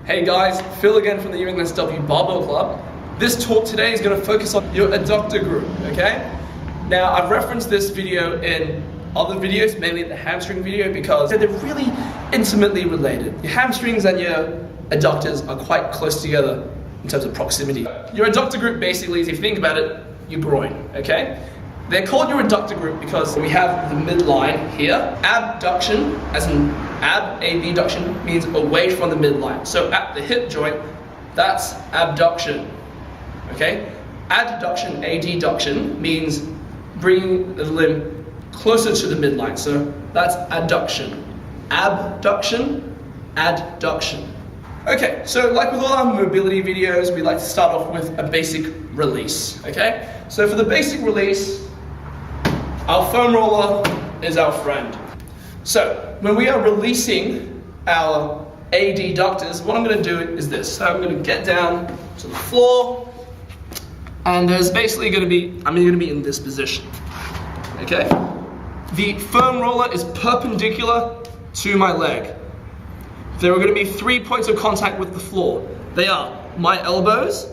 Hey guys, Phil again from the UNSW Barbell Club. This talk today is going to focus on your adductor group, okay? Now, I've referenced this video in other videos, mainly the hamstring video, because they're really intimately related. Your hamstrings and your adductors are quite close together in terms of proximity. Your adductor group basically is, if you think about it, your groin, okay? They're called your adductor group because we have the midline here. Abduction, as in abduction, means away from the midline. So at the hip joint, that's abduction, okay? Adduction, adduction, means bringing the limb closer to the midline. So that's adduction. Abduction, adduction. Okay, so like with all our mobility videos, we like to start off with a basic release, okay? So for the basic release, our foam roller is our friend. So when we are releasing our adductors, what I'm going to do is this. So I'm going to get down to the floor, and there's basically going to be, I'm going to be in this position, okay? The foam roller is perpendicular to my leg. There are going to be 3 points of contact with the floor. They are my elbows,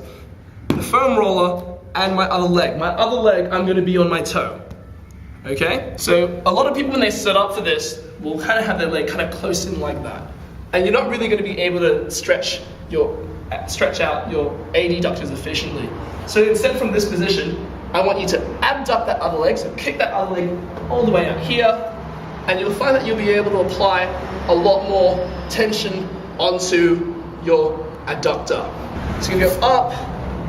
the foam roller, and my other leg. My other leg, I'm going to be on my toe. Okay? So a lot of people when they set up for this will kind of have their leg kind of close in like that. And you're not really going to be able to stretch out your adductors efficiently. So instead from this position, I want you to abduct that other leg, so kick that other leg all the way out here, and you'll find that you'll be able to apply a lot more tension onto your adductor. So you can go up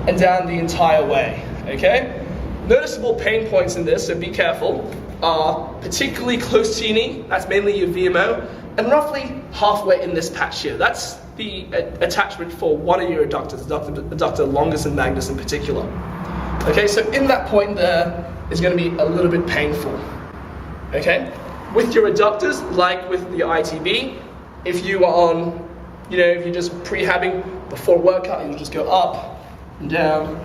and down the entire way, okay? Noticeable pain points in this, so be careful, are particularly close to your knee, that's mainly your VMO, and roughly halfway in this patch here. That's the attachment for one of your adductors, adductor longus and magnus in particular. Okay, so in that point there is going to be a little bit painful, okay? With your adductors, like with the ITB, if you are on, if you're just prehabbing before workout, you'll just go up and down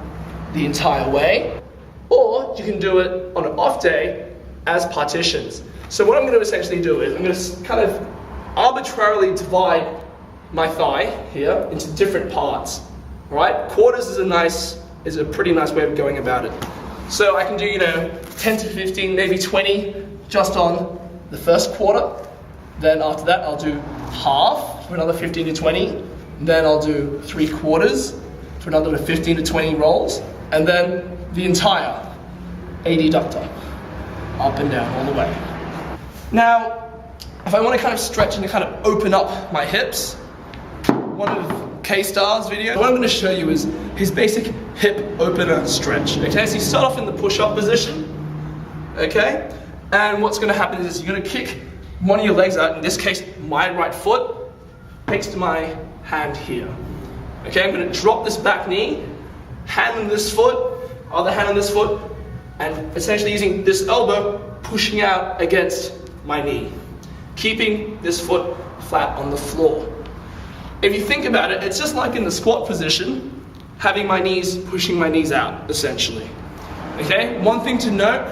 the entire way. Or you can do it on an off day as partitions. So what I'm going to essentially do is I'm going to kind of arbitrarily divide my thigh here into different parts. All right, quarters is a pretty nice way of going about it. So I can do 10 to 15, maybe 20 just on the first quarter. Then after that I'll do half for another 15 to 20. Then I'll do 3/4 for another 15 to 20 rolls. And then the entire adductor, up and down all the way. Now, if I want to kind of stretch and kind of open up my hips, one of K-Star's videos, what I'm going to show you is his basic hip opener stretch. Okay, so you start off in the push-up position, okay? And what's going to happen is you're going to kick one of your legs out, in this case, my right foot, next to my hand here. Okay, I'm going to drop this back knee, hand on this foot, other hand on this foot, and essentially using this elbow pushing out against my knee, keeping this foot flat on the floor. If you think about it, it's just like in the squat position, having my knees pushing my knees out, essentially. Okay, one thing to note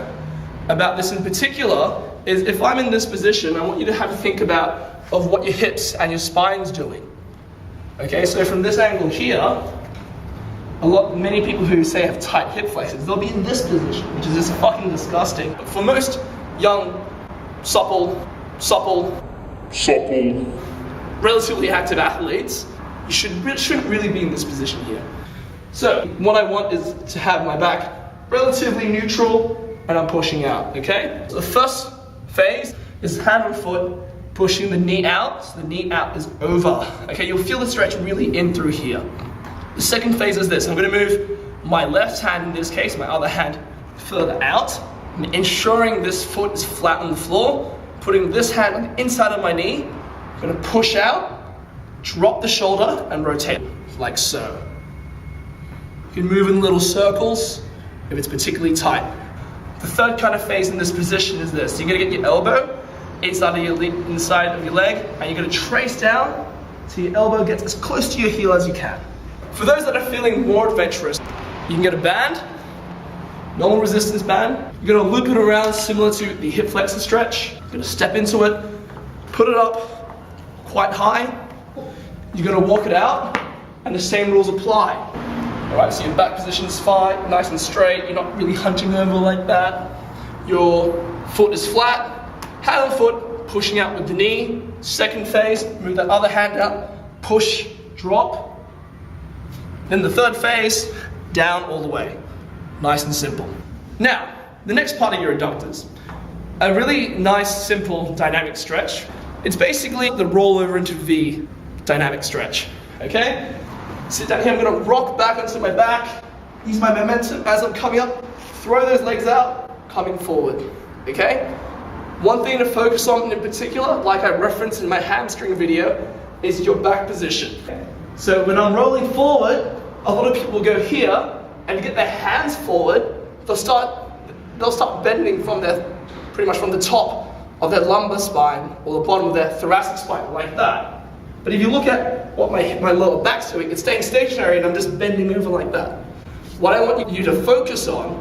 about this in particular is if I'm in this position, I want you to have a think about of what your hips and your spine's doing. Okay, so from this angle here, many people who say have tight hip flexors, they'll be in this position, which is just fucking disgusting. But for most young, supple, relatively active athletes, you shouldn't really be in this position here. So what I want is to have my back relatively neutral and I'm pushing out, okay? So the first phase is hand and foot pushing the knee out, so the knee out is over. Okay, you'll feel the stretch really in through here. The second phase is this. I'm going to move my left hand, in this case, my other hand, further out, ensuring this foot is flat on the floor, putting this hand on the inside of my knee. I'm going to push out, drop the shoulder, and rotate like so. You can move in little circles if it's particularly tight. The third kind of phase in this position is this. You're going to get your elbow inside of your leg, and you're going to trace down till your elbow gets as close to your heel as you can. For those that are feeling more adventurous, you can get a band, normal resistance band. You're going to loop it around similar to the hip flexor stretch. You're going to step into it, put it up quite high, you're gonna walk it out, and the same rules apply. All right, so your back position's fine, nice and straight, you're not really hunching over like that. Your foot is flat, hand on foot, pushing out with the knee. Second phase, move that other hand out, push, drop. Then the third phase, down all the way. Nice and simple. Now, the next part of your adductors. A really nice, simple, dynamic stretch. It's basically the rollover into V dynamic stretch, okay? Sit down here, I'm gonna rock back onto my back, use my momentum as I'm coming up, throw those legs out, coming forward, okay? One thing to focus on in particular, like I referenced in my hamstring video, is your back position. So when I'm rolling forward, a lot of people will go here and get their hands forward, they'll start bending from pretty much from the top of their lumbar spine or the bottom of their thoracic spine, like that. But if you look at what my lower back's doing, it's staying stationary and I'm just bending over like that. What I want you to focus on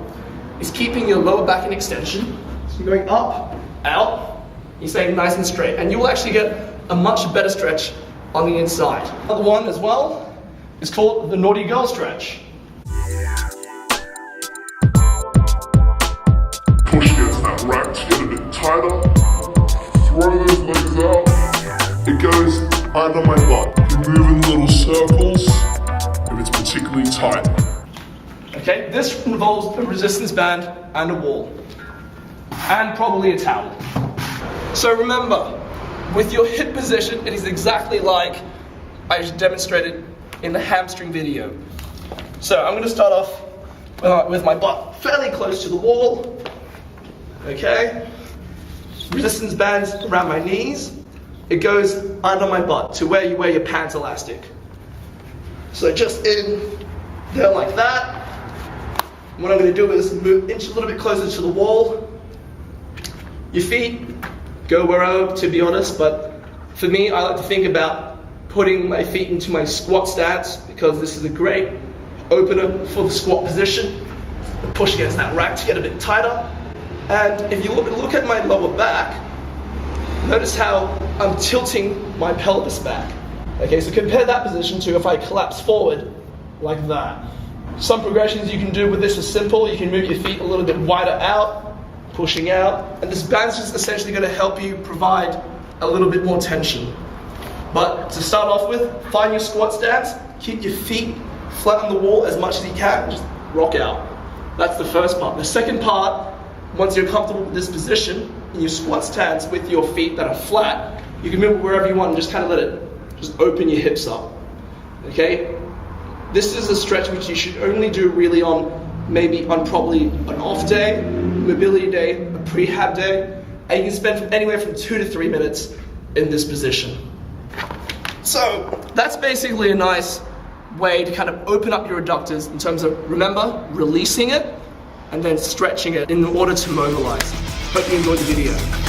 is keeping your lower back in extension. So you're going up, out, you're staying nice and straight, and you will actually get a much better stretch on the inside. Another one as well is called the naughty girl stretch. Push against that rack to get a bit tighter. Throw those legs out. It goes under my butt. You move in little circles if it's particularly tight. Okay, this involves a resistance band and a wall. And probably a towel. So remember, with your hip position, it is exactly like I demonstrated in the hamstring video. So I'm going to start off with my butt fairly close to the wall. Okay, resistance bands around my knees. It goes under my butt to where you wear your pants elastic. So just in there like that. What I'm going to do is inch a little bit closer to the wall. Your feet go wherever, to be honest, but for me, I like to think about putting my feet into my squat stance because this is a great opener for the squat position. Push against that rack to get a bit tighter. And if you look at my lower back, notice how I'm tilting my pelvis back. Okay, so compare that position to if I collapse forward like that. Some progressions you can do with this are simple. You can move your feet a little bit wider out, pushing out, and this band's just essentially going to help you provide a little bit more tension. But to start off with, find your squat stance, keep your feet flat on the wall as much as you can, just rock out. That's the first part. The second part, once you're comfortable with this position, in your squat stance with your feet that are flat, you can move it wherever you want and just kind of let it, just open your hips up, okay? This is a stretch which you should only do really on probably an off day, mobility day, a prehab day, and you can spend anywhere from 2 to 3 minutes in this position. So that's basically a nice way to kind of open up your adductors in terms of, remember, releasing it and then stretching it in order to mobilize. Hope you enjoyed the video.